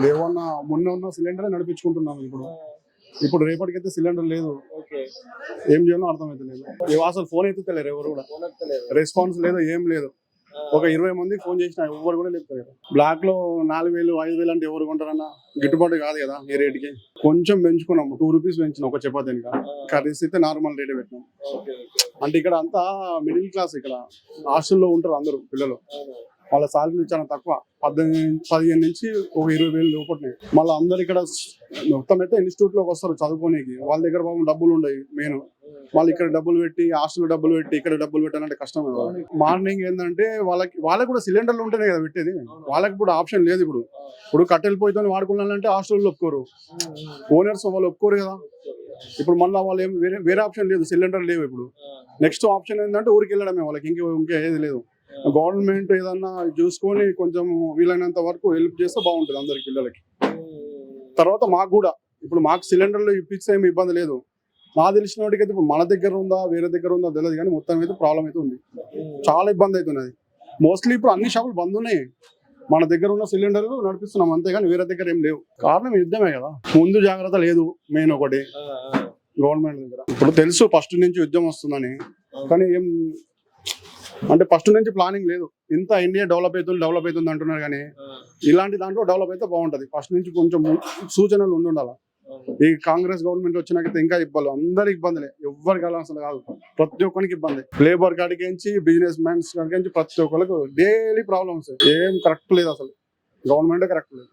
లేవన్నా మొన్న ఉన్న సిలిండర్ నడిపించుకుంటున్నాము ఇప్పుడు. ఇప్పుడు రేపటికైతే సిలిండర్ లేదు, ఏం చేయాలో అర్థమైతే లేదు. అసలు ఫోన్ ఎత్తుతలేరు ఎవరు కూడా, రెస్పాన్స్ లేదు, ఏం లేదు. ఒక 20 మందికి ఫోన్ చేసిన ఎవరు కూడా లేదు. బ్లాక్ లో 4,000 5,000 అంటే ఎవరు కొంటారన్నా? గిట్టుబాటు కాదు కదా ఈ రేటుకి. కొంచెం పెంచుకున్నాం, 2 రూపీస్ పెంచినాం ఒక చపాతీ. కర్రీస్ అయితే నార్మల్ రేటే పెట్టినాం. అంటే ఇక్కడ అంతా మిడిల్ క్లాస్, ఇక్కడ హాస్టల్లో ఉంటారు అందరూ పిల్లలు. వాళ్ళ సాలరీ చాలా తక్కువ, 15 నుంచి ఒక 20,000 లోపట్టినాయి. మళ్ళీ అందరు ఇక్కడ మొత్తం అయితే ఇన్స్టిట్యూట్ లోకి వస్తారు చదువుకోనికి. వాళ్ళ దగ్గర పాపం డబ్బులు ఉండవు మెయిన్. వాళ్ళు ఇక్కడ డబ్బులు పెట్టి, హాస్టల్ డబ్బులు పెట్టి, ఇక్కడ డబ్బులు పెట్టాలంటే కష్టం కదా. మార్నింగ్ ఏంటంటే వాళ్ళకి కూడా సిలిండర్లు ఉంటేనే కదా పెట్టేది. వాళ్ళకి ఇప్పుడు ఆప్షన్ లేదు. ఇప్పుడు కట్టెలు పోయితో వాడుకోవాలంటే హాస్టల్లో ఒప్పుకోరు, ఓనర్స్ వాళ్ళు ఒప్పుకోరు కదా. ఇప్పుడు మళ్ళీ వాళ్ళు ఏం వేరే ఆప్షన్ లేదు, సిలిండర్ లేవు. ఇప్పుడు నెక్స్ట్ ఆప్షన్ ఏంటంటే ఊరికి వెళ్ళడమే వాళ్ళకి, ఇంకా ఏది లేదు. గవర్నమెంట్ ఏదన్నా చూసుకొని కొంచెం వీలైనంత వరకు హెల్ప్ చేస్తే బాగుంటుంది అందరికి పిల్లలకి. తర్వాత మాకు కూడా ఇప్పుడు మాకు సిలిండర్లు ఇప్పిస్తే ఏమి ఇబ్బంది లేదు. నాకు తెలిసిన వాటికి అయితే ఇప్పుడు మన దగ్గర ఉందా వేరే దగ్గర ఉందా తెలియదు, కానీ మొత్తం అయితే ప్రాబ్లం అయితే ఉంది, చాలా ఇబ్బంది అవుతున్నది. మోస్ట్లీ ఇప్పుడు అన్ని షాపులు బంద్ ఉన్నాయి. మన దగ్గర ఉన్న సిలిండర్లు నడిపిస్తున్నాం అంతేగాని వేరే దగ్గర ఏం లేవు. కారణం యుద్ధమే కదా, ముందు జాగ్రత్త లేదు మెయిన్ ఒకటి గవర్నమెంట్ దగ్గర. ఇప్పుడు తెలుసు ఫస్ట్ నుంచి యుద్ధం వస్తుందని, కానీ ఏం అంటే ఫస్ట్ నుంచి ప్లానింగ్ లేదు. ఇంత ఇండియా డెవలప్ అవుతుంది అంటున్నారు, కానీ ఇలాంటి దాంట్లో డెవలప్ అయితే బాగుంటది. ఫస్ట్ నుంచి కొంచెం సూచనలు ఉండాలి. ఈ కాంగ్రెస్ గవర్నమెంట్ వచ్చినాకైతే ఇంకా ఇబ్బంది, అందరికి ఇబ్బందులే, ఎవరికి అసలు కాదు, ప్రతి ఒక్కరికి ఇబ్బంది. లేబర్ కాడికించి బిజినెస్ మ్యాన్స్ కాడికించి ప్రతి ఒక్కరికి డైలీ ప్రాబ్లమ్స్. ఏం కరెక్ట్ లేదు, అసలు గవర్నమెంట్ కరెక్ట్ లేదు.